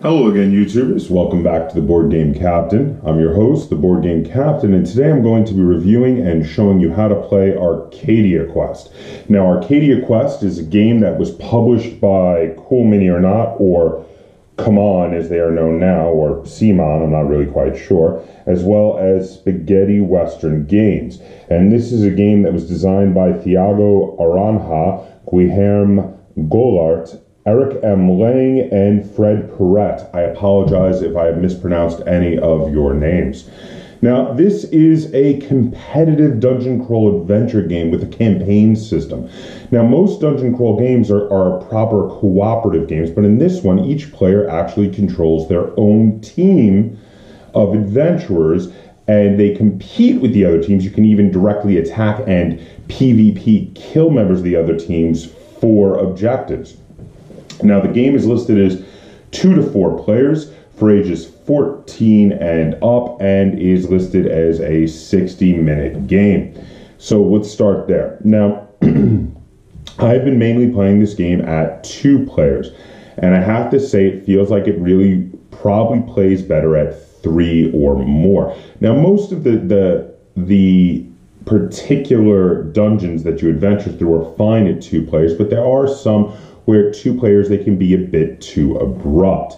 Hello again, YouTubers. Welcome back to the Board Game Captain. I'm your host, the Board Game Captain, and today I'm going to be reviewing and showing you how to play Arcadia Quest. Now, Arcadia Quest is a game that was published by Cool Mini or Not, or Come On as they are known now, or Simon, I'm not really quite sure, as well as Spaghetti Western Games. And this is a game that was designed by Thiago Aranja, Guilherme Golart, Eric M. Lang, and Fred Perret. I apologize if I have mispronounced any of your names. Now, this is a competitive dungeon crawl adventure game with a campaign system. Now, most dungeon crawl games are proper cooperative games, but in this one, each player actually controls their own team of adventurers, and they compete with the other teams. You can even directly attack and PvP kill members of the other teams for objectives. Now, the game is listed as 2 to 4 players for ages 14 and up, and is listed as a 60-minute game. So let's start there. Now, I've been mainly playing this game at 2 players, and I have to say it feels like it really probably plays better at 3 or more. Now, most of the particular dungeons that you adventure through are fine at 2 players, but there are some where 2 players, they can be a bit too abrupt.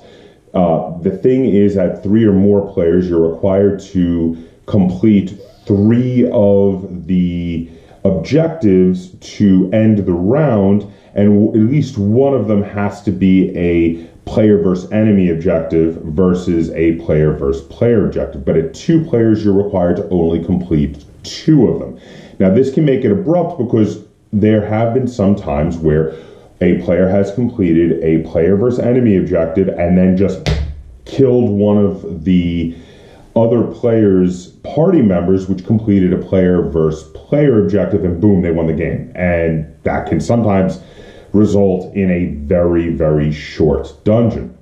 The thing is, at 3 or more players, you're required to complete 3 of the objectives to end the round, and at least one of them has to be a player versus enemy objective versus a player versus player objective. But at 2 players, you're required to only complete 2 of them. Now, this can make it abrupt because there have been some times where a player has completed a player versus enemy objective and then just killed one of the other player's party members, which completed a player versus player objective, and boom, they won the game. And that can sometimes result in a very, very short dungeon.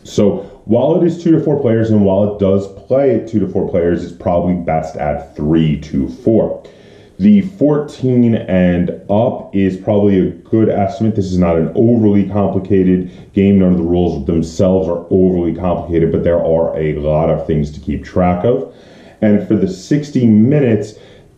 So while it is 2 to 4 players, and while it does play at 2 to 4 players, it's probably best at 3 to 4. The 14 and up is probably a good estimate. This is not an overly complicated game. None of the rules themselves are overly complicated, but there are a lot of things to keep track of. And for the 60 minutes,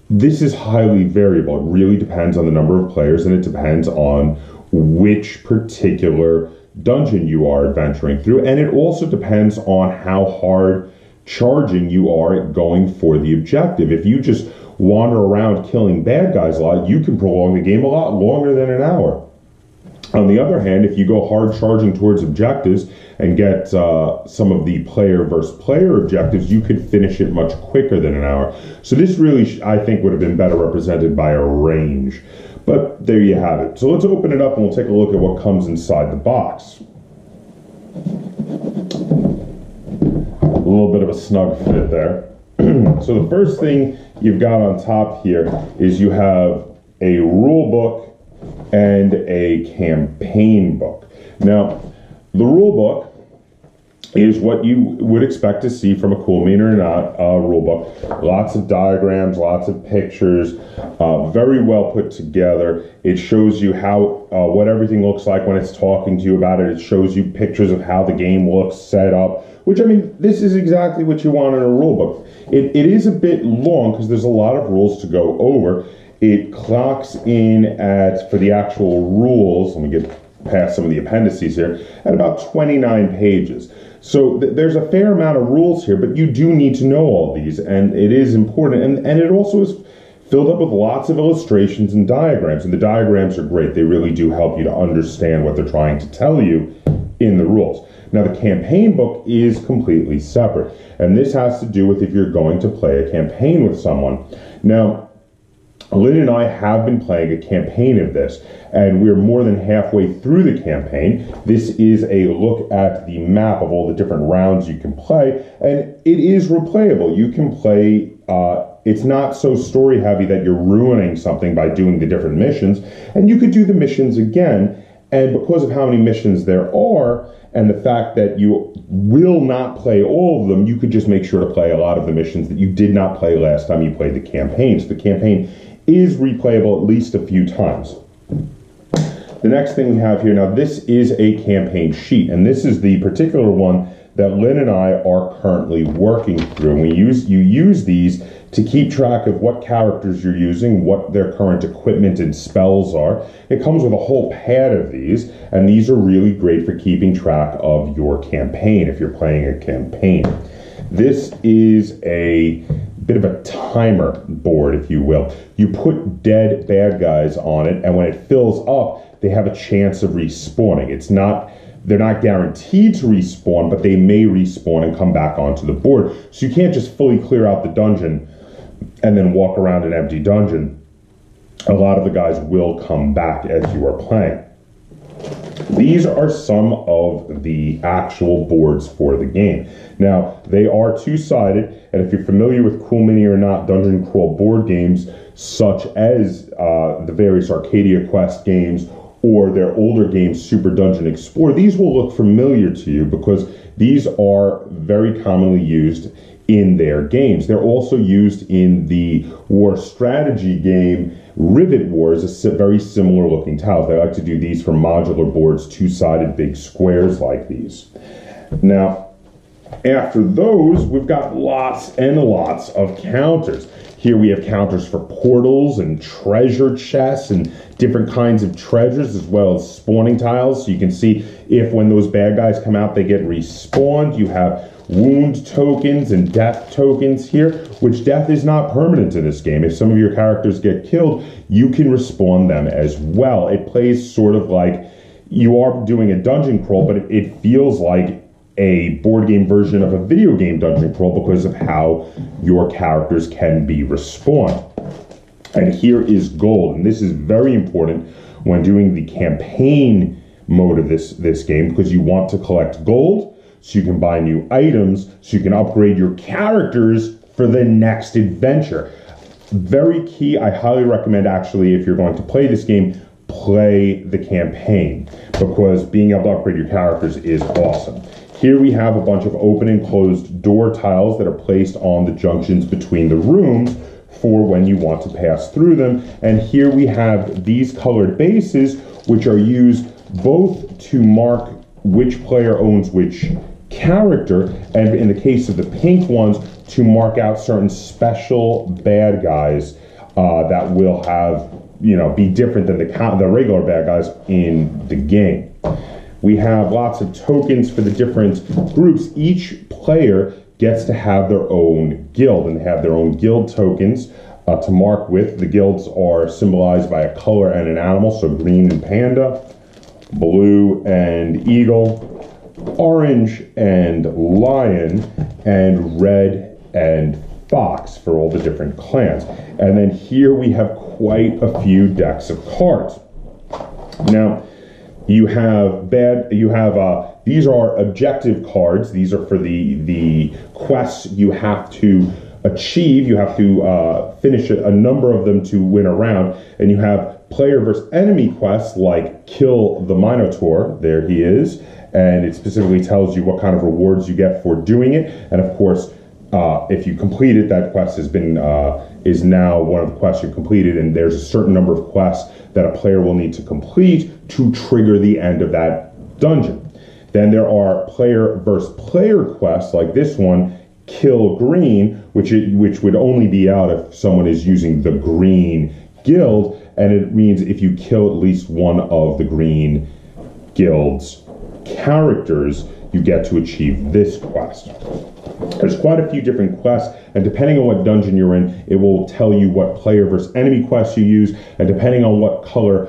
this is highly variable. It really depends on the number of players, and it depends on which particular dungeon you are adventuring through. And it also depends on how hard charging you are at going for the objective. If you just wander around killing bad guys a lot, you can prolong the game a lot longer than an hour. On the other hand, if you go hard charging towards objectives and get some of the player versus player objectives, you could finish it much quicker than an hour. So this really, I think, would have been better represented by a range. But there you have it. So let's open it up and we'll take a look at what comes inside the box. A little bit of a snug fit there. So the first thing you've got on top here is you have a rule book and a campaign book. Now, the rule book is what you would expect to see from a Cool Mini or Not rule book. Lots of diagrams, lots of pictures, very well put together. It shows you how what everything looks like when it's talking to you about it. It shows you pictures of how the game looks set up, which, I mean, this is exactly what you want in a rule book. It is a bit long because there's a lot of rules to go over. It clocks in at, for the actual rules, let me get past some of the appendices here, at about 29 pages. So there's a fair amount of rules here, but you do need to know all these, and it is important. And it also is filled up with lots of illustrations and diagrams, and the diagrams are great. They really do help you to understand what they're trying to tell you in the rules. Now, the campaign book is completely separate, and this has to do with if you're going to play a campaign with someone. Now, Lynn and I have been playing a campaign of this, and we're more than halfway through the campaign. This is a look at the map of all the different rounds you can play, and it is replayable. You can play, it's not so story heavy that you're ruining something by doing the different missions, and you could do the missions again, and because of how many missions there are, and the fact that you will not play all of them, you could just make sure to play a lot of the missions that you did not play last time you played the campaign. So the campaign is replayable at least a few times. The next thing we have here, now this is a campaign sheet, and this is the particular one that Lynn and I are currently working through. And you use these to keep track of what characters you're using, what their current equipment and spells are. It comes with a whole pad of these, and these are really great for keeping track of your campaign if you're playing a campaign. This is a bit of a timer board, if you will. You put dead bad guys on it, and when it fills up, they have a chance of respawning. They're not guaranteed to respawn, but they may respawn and come back onto the board. So you can't just fully clear out the dungeon and then walk around an empty dungeon. A lot of the guys will come back as you are playing. These are some of the actual boards for the game. Now, they are two-sided, and if you're familiar with Cool Mini or not dungeon crawl board games, such as the various Arcadia Quest games or their older games, Super Dungeon Explorer, these will look familiar to you because these are very commonly used in their games. They're also used in the war strategy game Rivet Wars, a very similar looking tiles. They like to do these for modular boards, two-sided big squares like these. Now, after those, we've got lots and lots of counters. Here we have counters for portals and treasure chests and different kinds of treasures, as well as spawning tiles. So you can see if when those bad guys come out, they get respawned. You have wound tokens and death tokens here, which death is not permanent in this game. If some of your characters get killed, you can respawn them as well. It plays sort of like you are doing a dungeon crawl, but it feels like a board game version of a video game dungeon crawl because of how your characters can be respawned. And here is gold, and this is very important when doing the campaign mode of this game, because you want to collect gold so you can buy new items, so you can upgrade your characters for the next adventure. Very key. I highly recommend, actually, if you're going to play this game, play the campaign, because being able to upgrade your characters is awesome. Here we have a bunch of open and closed door tiles that are placed on the junctions between the rooms for when you want to pass through them. And here we have these colored bases, which are used both to mark which player owns which character, and in the case of the pink ones, to mark out certain special bad guys that will have, be different than the regular bad guys in the game. We have lots of tokens for the different groups. Each player gets to have their own guild, and they have their own guild tokens to mark with. The guilds are symbolized by a color and an animal, so green and panda, blue and eagle, orange and lion, and red and fox for all the different clans. And then here we have quite a few decks of cards. Now, these are objective cards. These are for the quests you have to achieve. You have to finish a number of them to win a round. And you have player versus enemy quests like Kill the Minotaur. There he is. And it specifically tells you what kind of rewards you get for doing it. And of course, if you complete it, that quest is now one of the quests you completed, and there's a certain number of quests that a player will need to complete to trigger the end of that dungeon. Then there are player versus player quests like this one, Kill Green, which would only be out if someone is using the green guild, and it means if you kill at least one of the green guild's characters, you get to achieve this quest. There's quite a few different quests, and depending on what dungeon you're in, it will tell you what player versus enemy quests you use, and depending on what color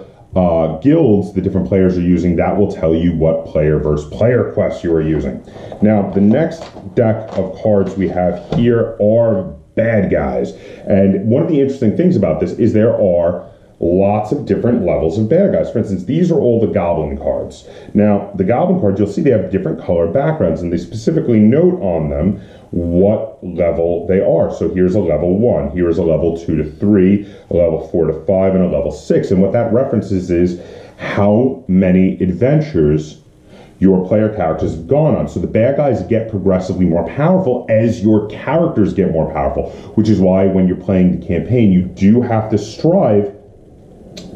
guilds the different players are using, that will tell you what player versus player quests you are using. Now, the next deck of cards we have here are bad guys, and one of the interesting things about this is there are lots of different levels of bad guys. For instance, these are all the goblin cards. Now, the goblin cards, you'll see they have different color backgrounds, and they specifically note on them what level they are. So here's a level 1, here's a level 2 to 3, a level 4 to 5, and a level 6. And what that references is how many adventures your player characters have gone on. So the bad guys get progressively more powerful as your characters get more powerful, which is why when you're playing the campaign, you do have to strive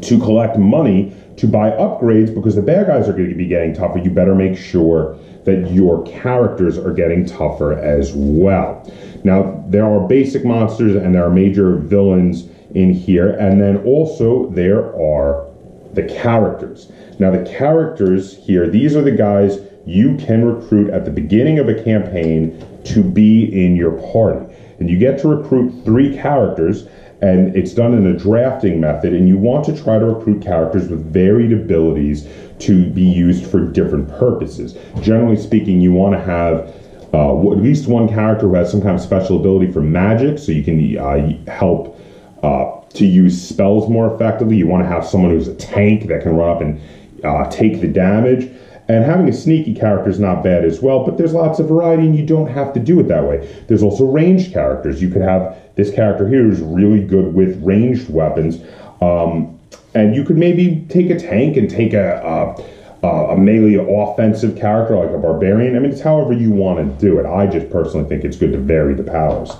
to collect money to buy upgrades, because the bad guys are going to be getting tougher, you better make sure that your characters are getting tougher as well. Now, there are basic monsters and there are major villains in here, and then also there are the characters. Now, the characters here, these are the guys you can recruit at the beginning of a campaign to be in your party. And you get to recruit 3 characters, and it's done in a drafting method, and you want to try to recruit characters with varied abilities to be used for different purposes. Generally speaking, you want to have at least one character who has some kind of special ability for magic, so you can help to use spells more effectively. You want to have someone who's a tank that can run up and take the damage. And having a sneaky character is not bad as well, but there's lots of variety and you don't have to do it that way. There's also ranged characters. You could have this character here who's really good with ranged weapons, and you could maybe take a tank and take a melee offensive character like a barbarian. I mean, it's however you want to do it. I just personally think it's good to vary the powers.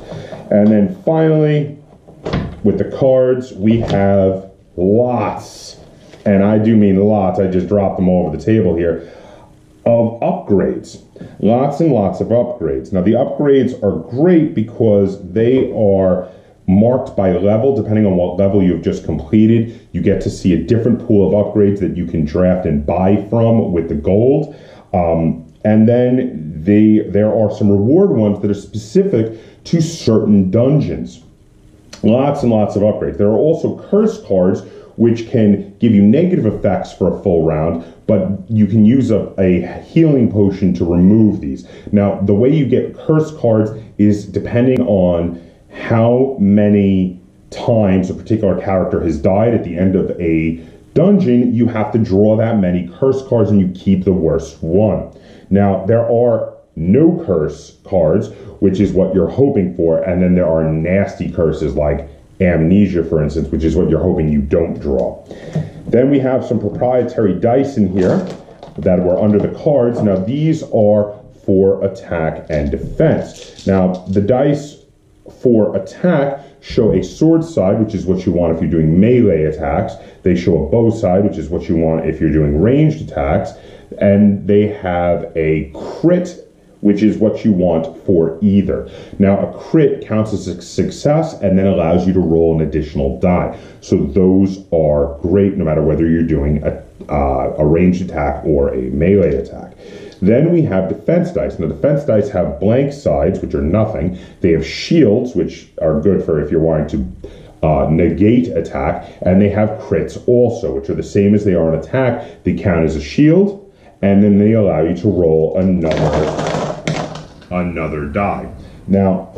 And then finally, with the cards, we have lots, and I do mean lots, I just dropped them all over the table here, of upgrades. Lots and lots of upgrades. Now, the upgrades are great because they are marked by level. Depending on what level you've just completed, you get to see a different pool of upgrades that you can draft and buy from with the gold. And then there are some reward ones that are specific to certain dungeons. Lots and lots of upgrades. There are also curse cards, which can give you negative effects for a full round, but you can use a healing potion to remove these. Now, the way you get curse cards is depending on how many times a particular character has died at the end of a dungeon. You have to draw that many curse cards and you keep the worst one. Now, there are no curse cards, which is what you're hoping for, and then there are nasty curses like amnesia, for instance, which is what you're hoping you don't draw. Then we have some proprietary dice in here that were under the cards. Now, these are for attack and defense. Now, the dice for attack show a sword side, which is what you want if you're doing melee attacks. They show a bow side, which is what you want if you're doing ranged attacks. And they have a crit, which is what you want for either. Now, a crit counts as a success and then allows you to roll an additional die. So those are great no matter whether you're doing a ranged attack or a melee attack. Then we have defense dice. Now, defense dice have blank sides, which are nothing. They have shields, which are good for if you're wanting to negate attack. And they have crits also, which are the same as they are in attack. They count as a shield, and then they allow you to roll another die. Now,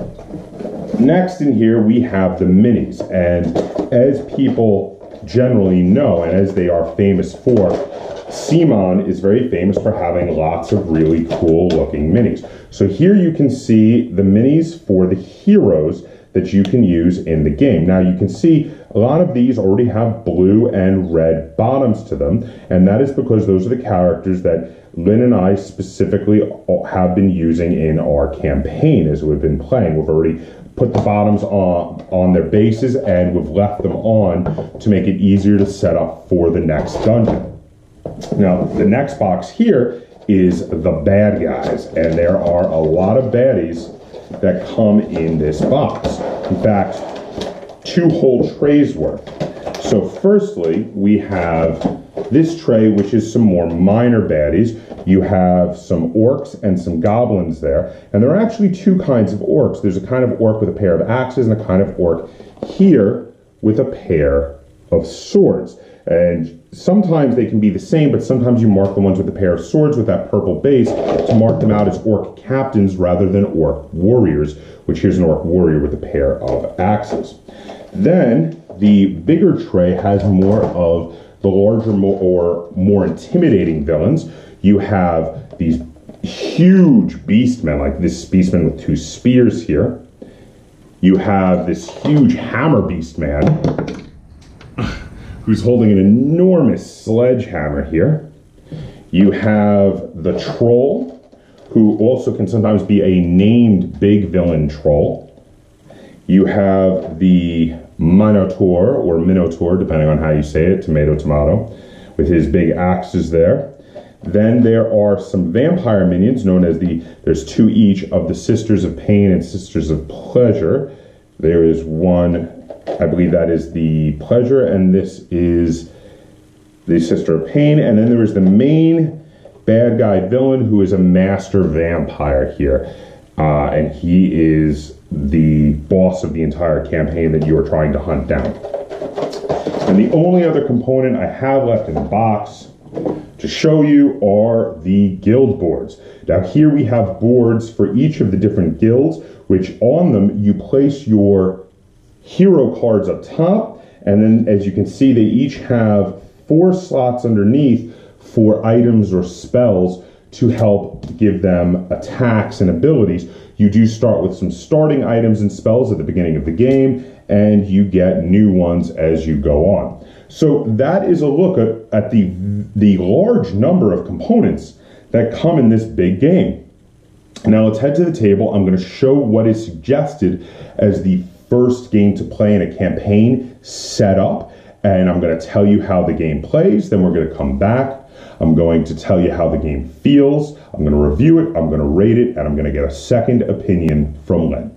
next in here we have the minis, and as people generally know, and as they are famous for, CMON is very famous for having lots of really cool looking minis. So here you can see the minis for the heroes that you can use in the game. Now you can see a lot of these already have blue and red bottoms to them, and that is because those are the characters that Lynn and I specifically have been using in our campaign as we've been playing. We've already put the bottoms on their bases and we've left them on to make it easier to set up for the next dungeon. Now, the next box here is the bad guys, and there are a lot of baddies that come in this box. In fact, 2 whole trays worth. So firstly, we have this tray, which is some more minor baddies. You have some orcs and some goblins there. And there are actually 2 kinds of orcs. There's a kind of orc with a pair of axes and a kind of orc here with a pair of swords. And sometimes they can be the same, but sometimes you mark the ones with a pair of swords with that purple base to mark them out as orc captains rather than orc warriors, which here's an orc warrior with a pair of axes. Then the bigger tray has more of the larger or more intimidating villains. You have these huge beastmen, like this beastman with 2 spears here. You have this huge hammer beastman who's holding an enormous sledgehammer here. You have the troll, who also can sometimes be a named big villain troll. You have the Minotaur, or Minotaur, depending on how you say it, tomato, tomato, with his big axes there. Then there are some vampire minions known as there's two each of the Sisters of Pain and Sisters of Pleasure. There is one, I believe that is the Pleasure, and this is the Sister of Pain. And then there is the main bad guy villain who is a master vampire here. And he is the boss of the entire campaign that you are trying to hunt down. And the only other component I have left in the box to show you are the guild boards. Now here we have boards for each of the different guilds, which on them you place your hero cards up top, and then as you can see they each have 4 slots underneath for items or spells to help give them attacks and abilities. You do start with some starting items and spells at the beginning of the game, and you get new ones as you go on. So that is a look at the large number of components that come in this big game. Now let's head to the table. I'm going to show what is suggested as the first game to play in a campaign setup, and I'm going to tell you how the game plays. Then we're going to come back. I'm going to tell you how the game feels. I'm going to review it. I'm going to rate it, and I'm going to get a second opinion from Len.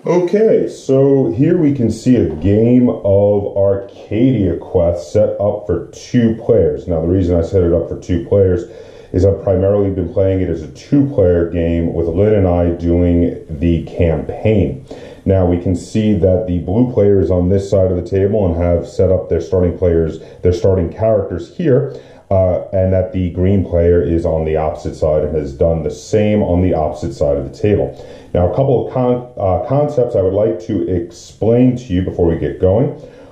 Okay, so here we can see a game of Arcadia Quest set up for 2 players. Now the reason I set it up for 2 players is I've primarily been playing it as a 2-player game with Lynn and I doing the campaign. Now we can see that the blue player is on this side of the table and have set up their starting characters here, and that the green player is on the opposite side and has done the same on the opposite side of the table. Now a couple of concepts I would like to explain to you before we get going.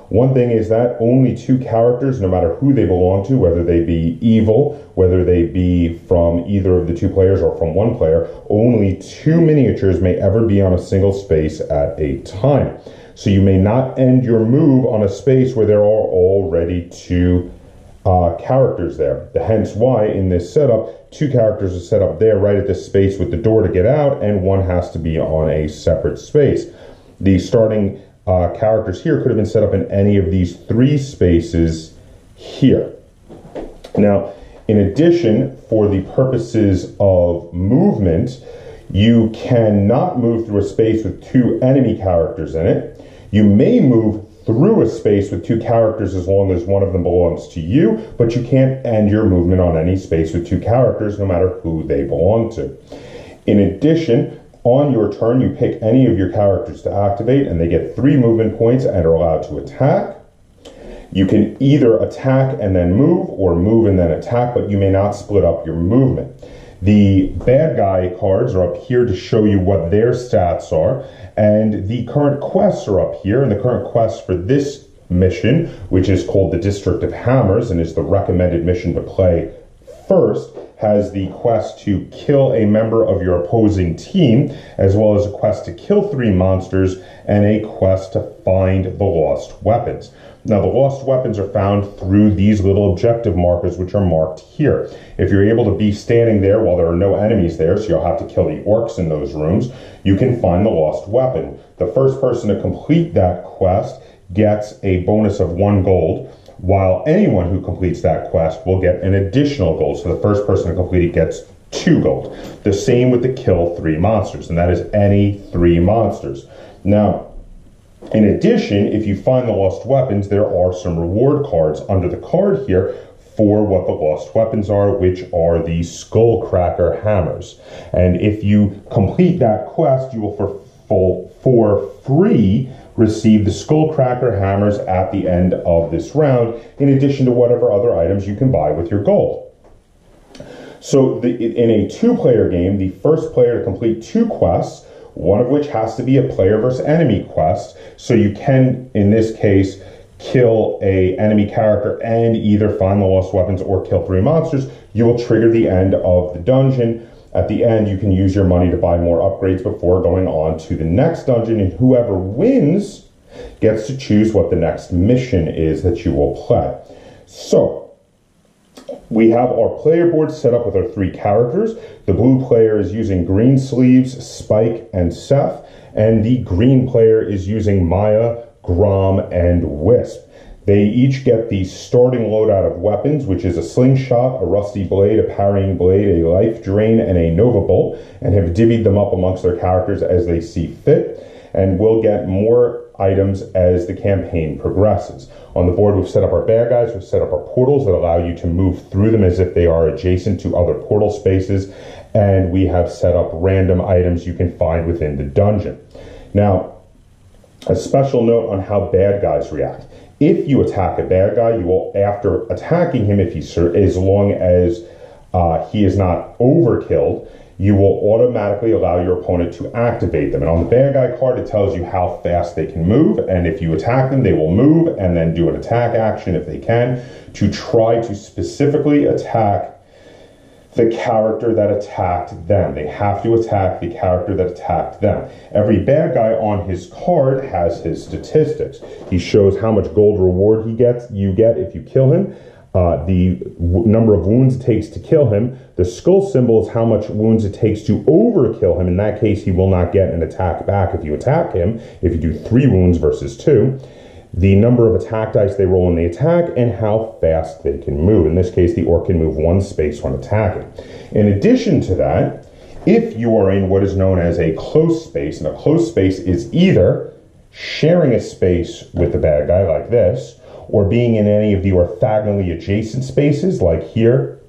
One thing is that only 2 characters, no matter who they belong to, whether they be evil, whether they be from either of the 2 players or from 1 player, only 2 miniatures may ever be on a single space at a time. So you may not end your move on a space where there are already 2 characters there. Hence why in this setup, 2 characters are set up there right at this space with the door to get out, and 1 has to be on a separate space. The starting characters here could have been set up in any of these 3 spaces here. Now, in addition, for the purposes of movement, you cannot move through a space with 2 enemy characters in it. You may move through a space with 2 characters as long as one of them belongs to you, but you can't end your movement on any space with 2 characters, no matter who they belong to. In addition, on your turn, you pick any of your characters to activate, and they get 3 movement points and are allowed to attack. You can either attack and then move, or move and then attack, but you may not split up your movement. The bad guy cards are up here to show you what their stats are, and the current quests are up here, and the current quest for this mission, which is called the District of Hammers and is the recommended mission to play first, has the quest to kill a member of your opposing team, as well as a quest to kill 3 monsters and a quest to find the lost weapons. Now, the lost weapons are found through these little objective markers, which are marked here. If you're able to be standing there while there are no enemies there, so you'll have to kill the orcs in those rooms, you can find the lost weapon. The first person to complete that quest gets a bonus of 1 gold, while anyone who completes that quest will get an additional gold. So the first person to complete it gets 2 gold. The same with the kill 3 monsters, and that is any 3 monsters. Now, in addition, if you find the lost weapons, there are some reward cards under the card here for what the lost weapons are, which are the Skullcracker hammers. And if you complete that quest, you will for free receive the Skullcracker hammers at the end of this round, in addition to whatever other items you can buy with your gold. So in a 2-player game, the first player to complete 2 quests, one of which has to be a player versus enemy quest, so you can, in this case, kill a enemy character and either find the lost weapons or kill 3 monsters, you will trigger the end of the dungeon. At the end, you can use your money to buy more upgrades before going on to the next dungeon, and whoever wins gets to choose what the next mission is that you will play. So, we have our player board set up with our 3 characters. The blue player is using Green Sleeves, Spike, and Seth, and the green player is using Maya, Grom, and Wisp. They each get the starting loadout of weapons, which is a slingshot, a rusty blade, a parrying blade, a life drain, and a nova bolt, and have divvied them up amongst their characters as they see fit, and will get more items as the campaign progresses. On the board, we've set up our bad guys, we've set up our portals that allow you to move through them as if they are adjacent to other portal spaces, and we have set up random items you can find within the dungeon. Now, a special note on how bad guys react. If you attack a bad guy, you will, after attacking him, as long as he is not overkilled, you will automatically allow your opponent to activate them. And on the bad guy card, it tells you how fast they can move. And if you attack them, they will move and then do an attack action if they can to try to specifically attack the character that attacked them. They have to attack the character that attacked them. Every bad guy on his card has his statistics. He shows how much gold reward you get if you kill him, the number of wounds it takes to kill him. The skull symbol is how much wounds it takes to overkill him. In that case, he will not get an attack back if you attack him, if you do 3 wounds versus 2. The number of attack dice they roll in the attack, and how fast they can move. In this case, the orc can move 1 space when attacking. In addition to that, if you are in what is known as a close space, and a close space is either sharing a space with the bad guy like this, or being in any of the orthogonally adjacent spaces like here,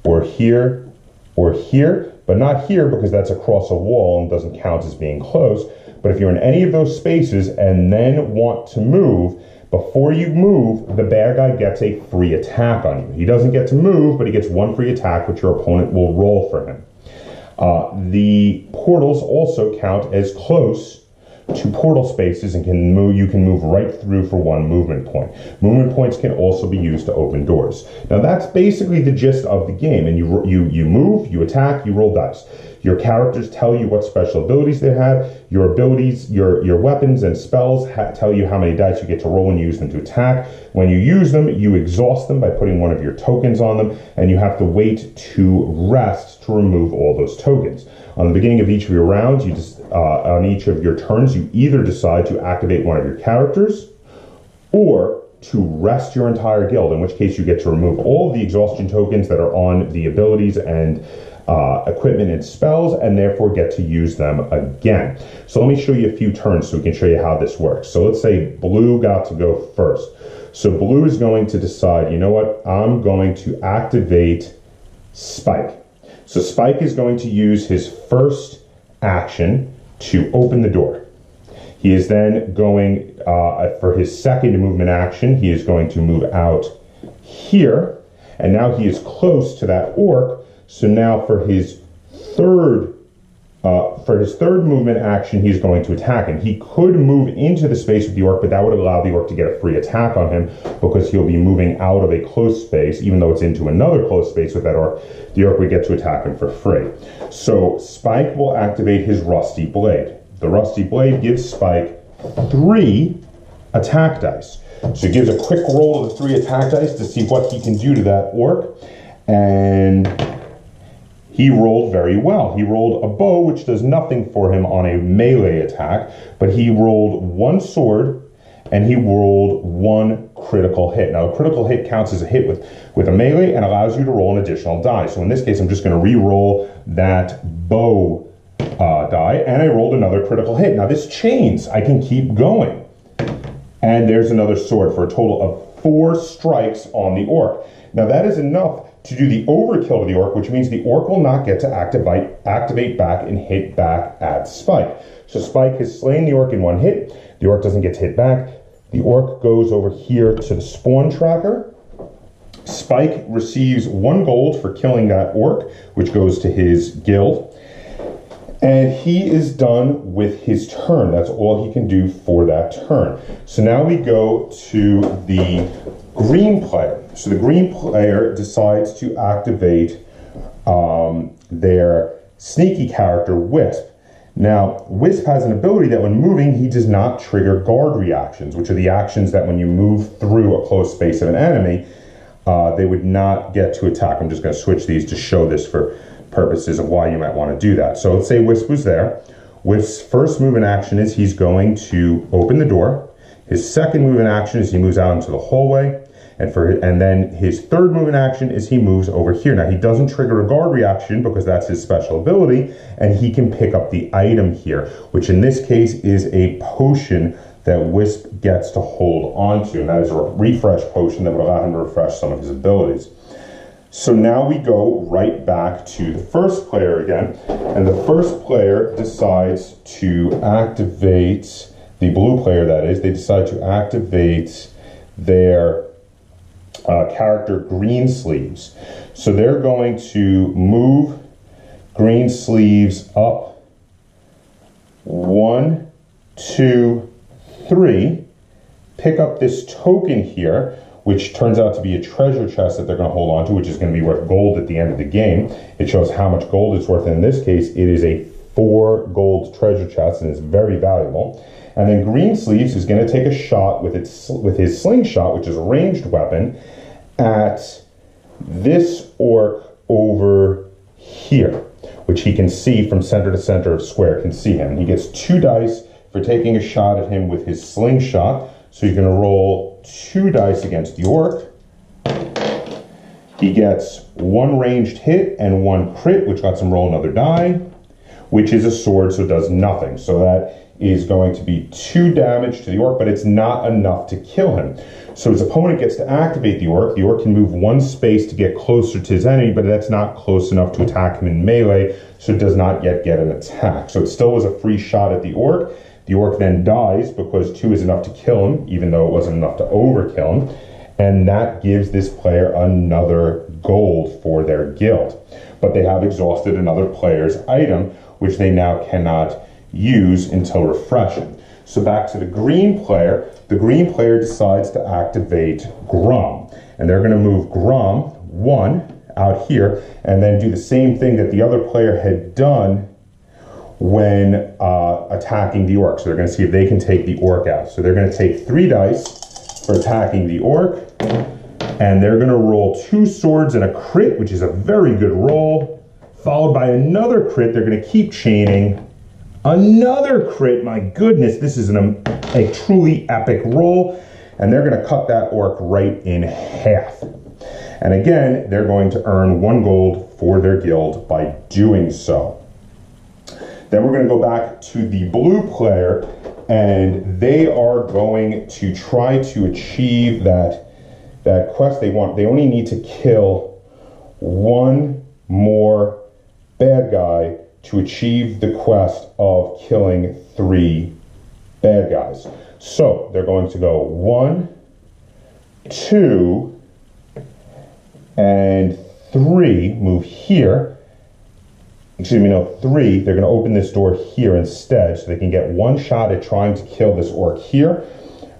or here, or here, but not here because that's across a wall and doesn't count as being close. But if you're in any of those spaces and then want to move, before you move, the bad guy gets a free attack on you. He doesn't get to move, but he gets 1 free attack, which your opponent will roll for him. The portals also count as close to portal spaces and you can move right through for 1 movement point. Movement points can also be used to open doors. Now that's basically the gist of the game, and you move, you attack, you roll dice. Your characters tell you what special abilities they have. Your abilities, your weapons and spells tell you how many dice you get to roll and use them to attack. When you use them, you exhaust them by putting 1 of your tokens on them, and you have to wait to rest to remove all those tokens. On the beginning of each of your rounds, on each of your turns, you either decide to activate 1 of your characters or to rest your entire guild, in which case you get to remove all of the exhaustion tokens that are on the abilities and equipment and spells, and therefore get to use them again. So let me show you a few turns so we can show you how this works. So let's say blue got to go first. So blue is going to decide, you know what, I'm going to activate Spike. So Spike is going to use his first action to open the door. He is then going, for his second movement action, he is going to move out here, and now he is close to that orc. So now for his third movement action, he's going to attack him. He could move into the space with the orc, but that would allow the orc to get a free attack on him because he'll be moving out of a close space, even though it's into another close space with that orc. The orc would get to attack him for free. So Spike will activate his rusty blade. The rusty blade gives Spike 3 attack dice. So he gives a quick roll of the 3 attack dice to see what he can do to that orc, and he rolled very well. He rolled a bow, which does nothing for him on a melee attack, but he rolled 1 sword, and he rolled 1 critical hit. Now, a critical hit counts as a hit with a melee and allows you to roll an additional die. So in this case, I'm just going to re-roll that bow die, and I rolled another critical hit. Now, this chains. I can keep going. And there's another sword for a total of 4 strikes on the orc. Now, that is enough to do the overkill of the orc, which means the orc will not get to activate back and hit back at Spike. So Spike has slain the orc in 1 hit. The orc doesn't get to hit back. The orc goes over here to the spawn tracker. Spike receives 1 gold for killing that orc, which goes to his guild. And he is done with his turn. That's all he can do for that turn. So now we go to the green player. So the green player decides to activate their sneaky character, Wisp. Now, Wisp has an ability that when moving, he does not trigger guard reactions, which are the actions that when you move through a close space of an enemy, they would not get to attack. I'm just going to switch these to show this for purposes of why you might want to do that. So let's say Wisp was there. Wisp's first move in action is he's going to open the door, His second move in action is he moves out into the hallway. And then his third move in action is he moves over here. Now he doesn't trigger a guard reaction because that's his special ability, and he can pick up the item here, which in this case is a potion that Wisp gets to hold onto, and that is a refresh potion that would allow him to refresh some of his abilities. So now we go right back to the first player again, and the first player decides to activate, the blue player that is, they decide to activate their character Green Sleeves. So they're going to move Green Sleeves up 1, 2, 3, pick up this token here, which turns out to be a treasure chest that they're going to hold on to, which is going to be worth gold at the end of the game. It shows how much gold it's worth, and in this case, it is a 4 gold treasure chest, and it's very valuable. And then Green Sleeves is going to take a shot with his slingshot, which is a ranged weapon, at this orc over here, which he can see from center to center of square, can see him. He gets 2 dice for taking a shot at him with his slingshot. So he's going to roll 2 dice against the orc. He gets 1 ranged hit and 1 crit, which lets him roll another die, which is a sword, so it does nothing. So that is going to be 2 damage to the orc, but it's not enough to kill him. So his opponent gets to activate the orc. The orc can move 1 space to get closer to his enemy, but that's not close enough to attack him in melee, so it does not yet get an attack. So it still was a free shot at the orc. The orc then dies because 2 is enough to kill him, even though it wasn't enough to overkill him. And that gives this player another gold for their guild. But they have exhausted another player's item, which they now cannot use until refreshing. So back to the green player decides to activate Grom. And they're going to move Grom 1 out here, and then do the same thing that the other player had done when attacking the orc. So they're going to see if they can take the orc out. So they're going to take 3 dice for attacking the orc, and they're going to roll 2 swords and a crit, which is a very good roll, followed by another crit. They're going to keep chaining. Another crit. My goodness, this is a truly epic roll, and they're going to cut that orc right in half. And again, they're going to earn 1 gold for their guild by doing so. Then we're going to go back to the blue player, and they are going to try to achieve that quest they want. They only need to kill 1 more bad guy to achieve the quest of killing 3 bad guys. So they're going to go 1, 2, and 3, move here. Excuse me, no, 3, they're going to open this door here instead, so they can get 1 shot at trying to kill this orc here.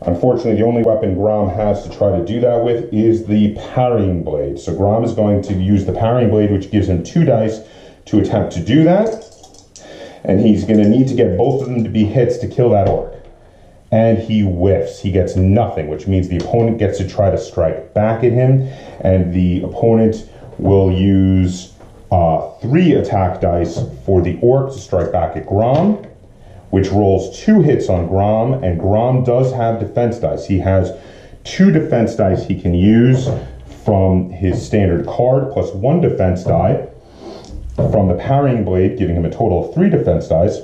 Unfortunately, the only weapon Grom has to try to do that with is the parrying blade. So Grom is going to use the parrying blade, which gives him 2 dice to attempt to do that. And he's going to need to get both of them to be hits to kill that orc. And he whiffs. He gets nothing, which means the opponent gets to try to strike back at him, and the opponent will use 3 attack dice for the orc to strike back at Grom, which rolls 2 hits on Grom, and Grom does have defense dice. He has 2 defense dice he can use from his standard card, plus 1 defense die from the parrying blade, giving him a total of 3 defense dice.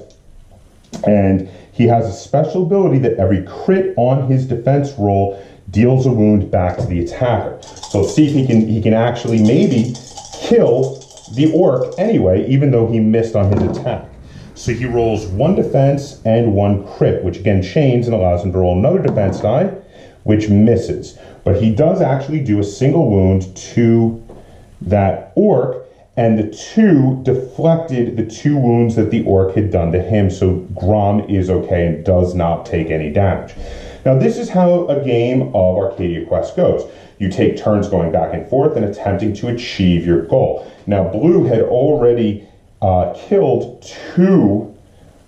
And he has a special ability that every crit on his defense roll deals a wound back to the attacker. So let's see if he can actually maybe kill the orc anyway, even though he missed on his attack. So he rolls 1 defense and 1 crit, which again chains and allows him to roll another defense die, which misses. But he does actually do a single wound to that orc, and the 2 deflected the 2 wounds that the orc had done to him, so Grom is okay and does not take any damage. Now this is how a game of Arcadia Quest goes. You take turns going back and forth and attempting to achieve your goal. Now blue had already killed 2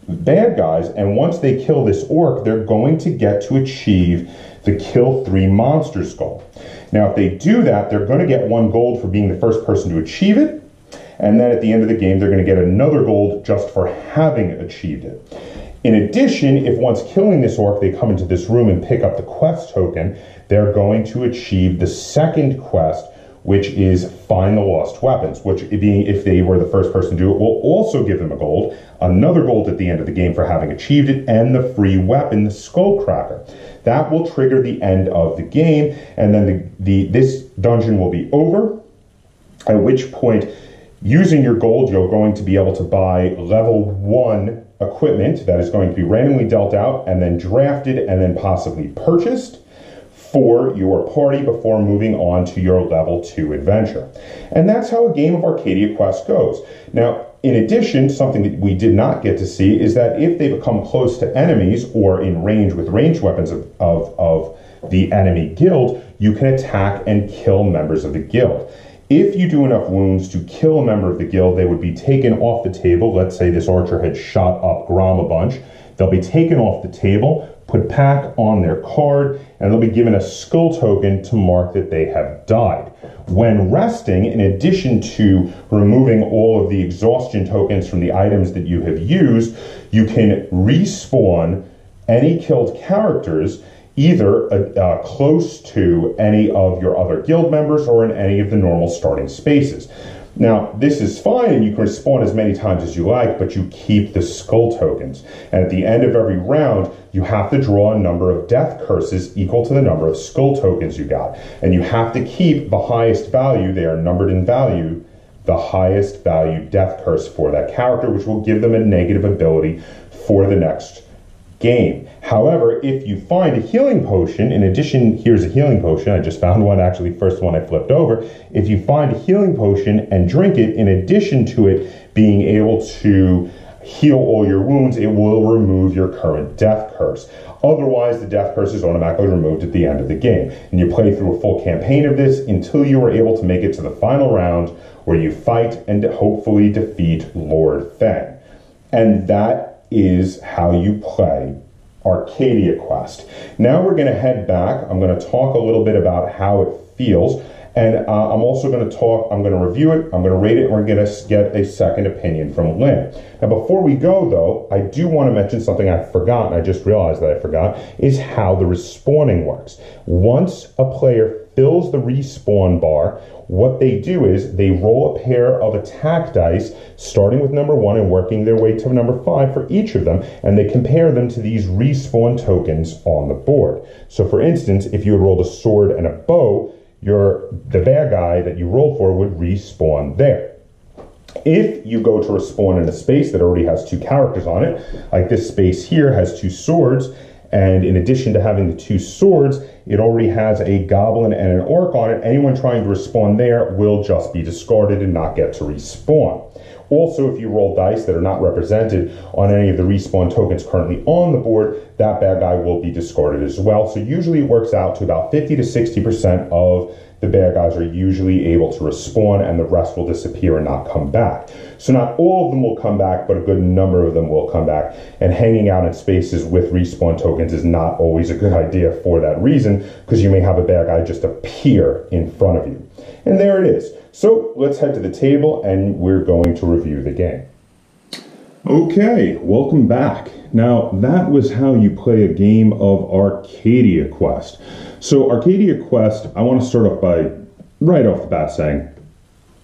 bad guys, and once they kill this orc, they're going to get to achieve the kill 3 monsters goal. Now if they do that, they're going to get 1 gold for being the first person to achieve it, and then at the end of the game, they're going to get another gold just for having achieved it. In addition, if once killing this orc, they come into this room and pick up the quest token, they're going to achieve the second quest, which is find the lost weapons, which being, if they were the first person to do it, will also give them a gold, another gold at the end of the game for having achieved it, and the free weapon, the skull cracker. That will trigger the end of the game, and then this dungeon will be over, at which point, using your gold, you're going to be able to buy level 1 equipment that is going to be randomly dealt out and then drafted and then possibly purchased for your party before moving on to your level 2 adventure. And that's how a game of Arcadia Quest goes. Now, in addition, something that we did not get to see is that if they become close to enemies or in range with ranged weapons of the enemy guild, you can attack and kill members of the guild. If you do enough wounds to kill a member of the guild, they would be taken off the table. Let's say this archer had shot up Grom a bunch. They'll be taken off the table, put back on their card, and they'll be given a skull token to mark that they have died. When resting, in addition to removing all of the exhaustion tokens from the items that you have used, you can respawn any killed characters either close to any of your other guild members or in any of the normal starting spaces. Now, this is fine, and you can respawn as many times as you like, but you keep the skull tokens. And at the end of every round, you have to draw a number of death curses equal to the number of skull tokens you got. And you have to keep the highest value, they are numbered in value, the highest value death curse for that character, which will give them a negative ability for the next game. However, if you find a healing potion, in addition, here's a healing potion, I just found one, actually, first one I flipped over. If you find a healing potion and drink it, in addition to it being able to heal all your wounds, it will remove your current death curse. Otherwise, the death curse is automatically removed at the end of the game. And you play through a full campaign of this until you are able to make it to the final round where you fight and hopefully defeat Lord Feng. And that is how you play Arcadia Quest. Now we're going to head back. I'm going to talk a little bit about how it feels, and I'm also going to talk, I'm going to review it, I'm going to rate it, and we're going to get a second opinion from Lynn. Now before we go though, I do want to mention something I forgot, and I just realized that I forgot, is how the respawning works. Once a player fills the respawn bar, what they do is they roll a pair of attack dice, starting with number 1 and working their way to number 5 for each of them, and they compare them to these respawn tokens on the board. So for instance, if you had rolled a sword and a bow, the bad guy that you rolled for would respawn there. If you go to respawn in a space that already has 2 characters on it, like this space here has 2 swords, and in addition to having the 2 swords, it already has a goblin and an orc on it. Anyone trying to respawn there will just be discarded and not get to respawn. Also, if you roll dice that are not represented on any of the respawn tokens currently on the board, that bad guy will be discarded as well. So usually it works out to about 50 to 60% of the bad guys are usually able to respawn, and the rest will disappear and not come back. So not all of them will come back, but a good number of them will come back. And hanging out in spaces with respawn tokens is not always a good idea for that reason, because you may have a bad guy just appear in front of you. And there it is. So let's head to the table and we're going to review the game. Okay, welcome back. Now, that was how you play a game of Arcadia Quest. So Arcadia Quest, I want to start off by, right off the bat, saying,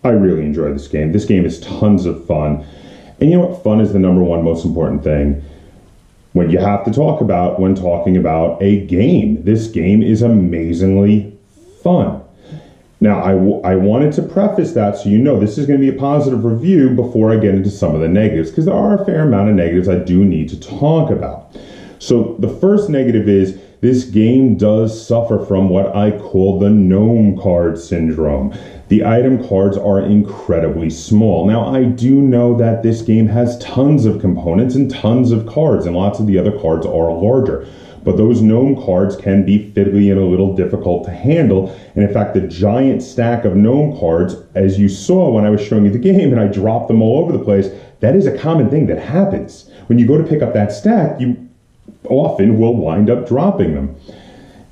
I really enjoy this game. This game is tons of fun. And you know what? Fun is the number 1 most important thing when you have to talk about when talking about a game. This game is amazingly fun. Now, I wanted to preface that so you know this is going to be a positive review before I get into some of the negatives, because there are a fair amount of negatives I do need to talk about. So the first negative is this game does suffer from what I call the gnome card syndrome. The item cards are incredibly small. Now, I do know that this game has tons of components and tons of cards, and lots of the other cards are larger. But those gnome cards can be fiddly and a little difficult to handle. And in fact, the giant stack of gnome cards, as you saw when I was showing you the game and I dropped them all over the place, that is a common thing that happens. When you go to pick up that stack, you often will wind up dropping them.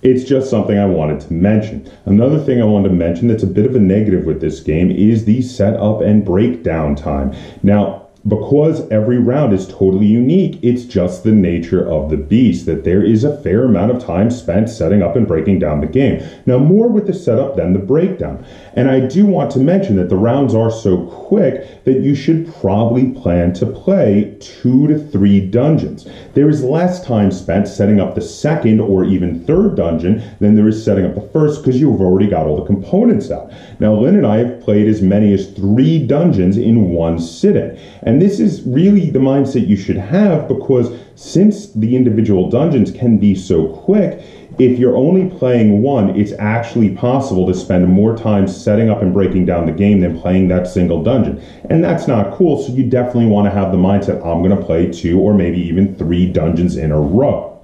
It's just something I wanted to mention. Another thing I wanted to mention that's a bit of a negative with this game is the setup and breakdown time. Now, because every round is totally unique, it's just the nature of the beast that there is a fair amount of time spent setting up and breaking down the game. Now, more with the setup than the breakdown. And I do want to mention that the rounds are so quick that you should probably plan to play 2 to 3 dungeons. There is less time spent setting up the second or even third dungeon than there is setting up the first, because you've already got all the components out. Now, Lynn and I have played as many as 3 dungeons in one sitting. And this is really the mindset you should have, because since the individual dungeons can be so quick, if you're only playing one, it's actually possible to spend more time setting up and breaking down the game than playing that single dungeon. And that's not cool, so you definitely want to have the mindset, I'm going to play 2 or maybe even 3 dungeons in a row.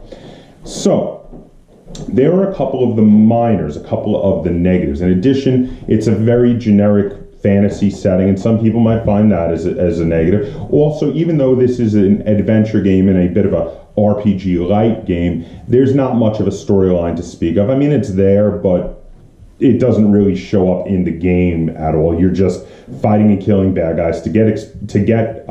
So, there are a couple of the minors, a couple of the negatives. In addition, it's a very generic fantasy setting, and some people might find that as a negative. Also, even though this is an adventure game and a bit of a RPG light game, there's not much of a storyline to speak of. I mean, it's there, but it doesn't really show up in the game at all. You're just fighting and killing bad guys to get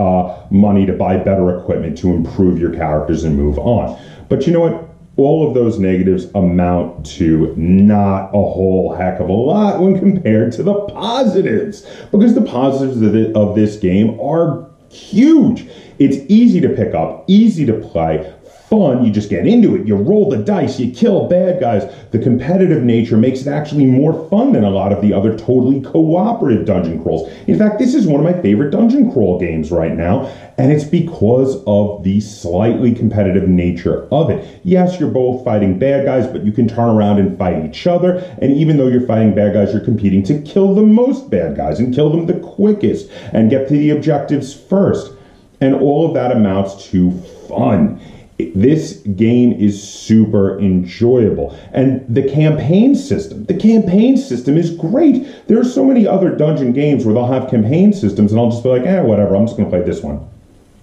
money to buy better equipment to improve your characters and move on. But you know what? All of those negatives amount to not a whole heck of a lot when compared to the positives, because the positives of this game are huge. It's easy to pick up, easy to play, fun. You just get into it. You roll the dice, you kill bad guys. The competitive nature makes it actually more fun than a lot of the other totally cooperative dungeon crawls. In fact, this is one of my favorite dungeon crawl games right now, and it's because of the slightly competitive nature of it. Yes, you're both fighting bad guys, but you can turn around and fight each other, and even though you're fighting bad guys, you're competing to kill the most bad guys and kill them the quickest and get to the objectives first. And all of that amounts to fun. This game is super enjoyable. And the campaign system is great. There are so many other dungeon games where they'll have campaign systems and I'll just be like, whatever, I'm just going to play this one.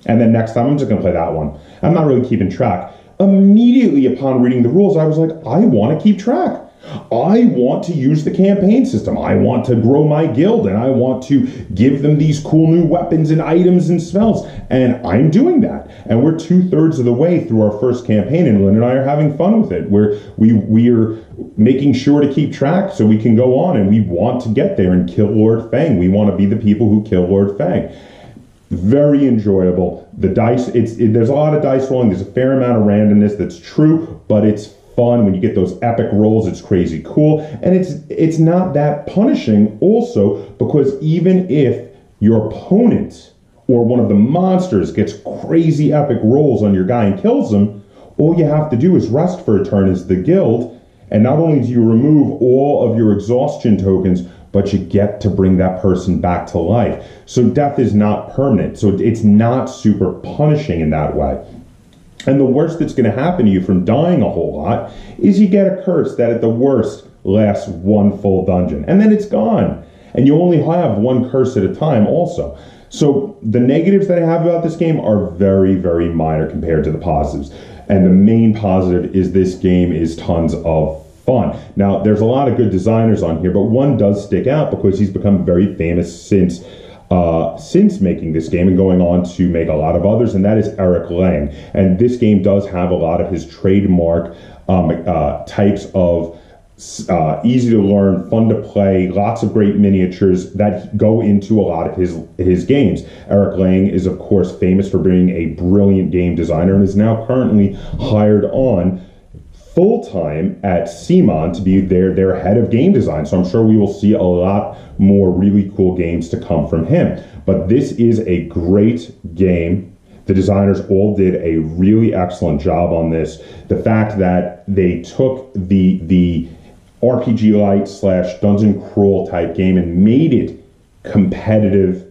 And then next time I'm just going to play that one. I'm not really keeping track. Immediately upon reading the rules, I was like, I want to keep track. I want to use the campaign system. I want to grow my guild, and I want to give them these cool new weapons and items and spells. And I'm doing that. And we're 2/3 of the way through our first campaign, and Lynn and I are having fun with it. We are making sure to keep track so we can go on, and we want to get there and kill Lord Fang. We want to be the people who kill Lord Fang. Very enjoyable. The dice, there's a lot of dice rolling. There's a fair amount of randomness that's true, but it's fun. When you get those epic rolls, it's crazy cool. And it's not that punishing also, because even if your opponent or one of the monsters gets crazy epic rolls on your guy and kills him, all you have to do is rest for a turn as the guild, and not only do you remove all of your exhaustion tokens, but you get to bring that person back to life. So death is not permanent. So it's not super punishing in that way. And the worst that's going to happen to you from dying a whole lot is you get a curse that at the worst lasts 1 full dungeon. And then it's gone. And you only have 1 curse at a time also. So the negatives that I have about this game are very, very minor compared to the positives. And the main positive is this game is tons of fun. Now, there's a lot of good designers on here, but one does stick out because he's become very famous since making this game and going on to make a lot of others, and that is Eric Lang. And this game does have a lot of his trademark types of easy to learn, fun to play, lots of great miniatures that go into a lot of his games. Eric Lang is, of course, famous for being a brilliant game designer and is now currently hired on full-time at CMON to be their head of game design. So I'm sure we will see a lot more really cool games to come from him. But this is a great game. The designers all did a really excellent job on this. The fact that they took the RPG light / dungeon crawl type game and made it competitive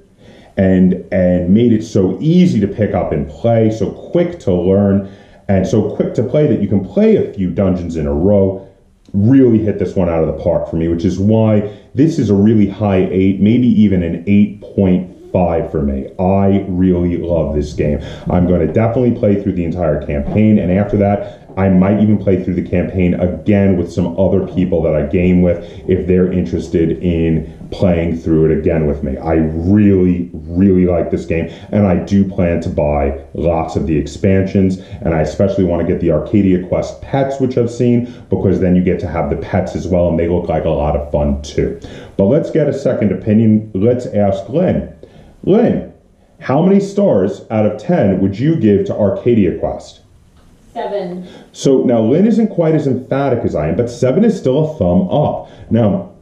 and made it so easy to pick up and play, so quick to learn, and so quick to play that you can play a few dungeons in a row, really hit this one out of the park for me, which is why this is a really high 8, maybe even an 8.5 5 for me. I really love this game. I'm going to definitely play through the entire campaign, and after that, I might even play through the campaign again with some other people that I game with if they're interested in playing through it again with me. I really, really like this game, and I do plan to buy lots of the expansions, and I especially want to get the Arcadia Quest pets, which I've seen, because then you get to have the pets as well, and they look like a lot of fun too. But let's get a second opinion. Let's ask Lynn. Lynn, how many stars out of 10 would you give to Arcadia Quest? 7. So now Lynn isn't quite as emphatic as I am, but 7 is still a thumb up. Now,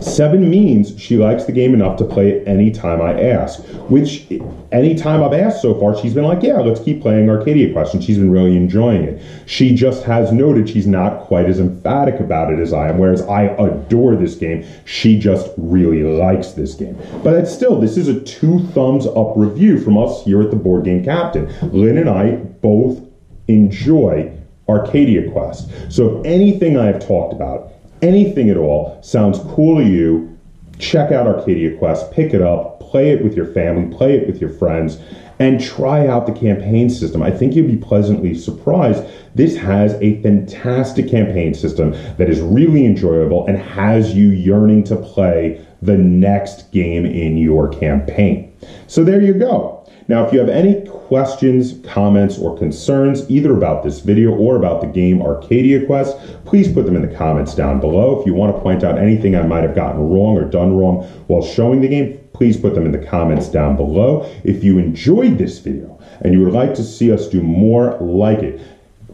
7 means she likes the game enough to play it anytime I ask, which anytime I've asked so far, she's been like, yeah, let's keep playing Arcadia Quest, and she's been really enjoying it. She just has noted she's not quite as emphatic about it as I am, whereas I adore this game. She just really likes this game. But it's still, this is a 2 thumbs up review from us here at the Board Game Captain. Lynn and I both enjoy Arcadia Quest. So if anything I have talked about, anything at all, sounds cool to you, check out Arcadia Quest, pick it up, play it with your family, play it with your friends, and try out the campaign system. I think you'll be pleasantly surprised. This has a fantastic campaign system that is really enjoyable and has you yearning to play the next game in your campaign. So there you go. Now, if you have any questions, comments, or concerns, either about this video or about the game Arcadia Quest, please put them in the comments down below. If you want to point out anything I might have gotten wrong or done wrong while showing the game, please put them in the comments down below. If you enjoyed this video and you would like to see us do more like it,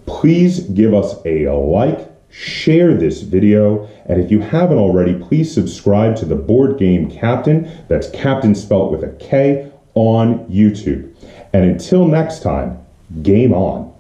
please give us a like, share this video, and if you haven't already, please subscribe to the Board Game Captain. That's Captain spelt with a K, on YouTube. And until next time, game on.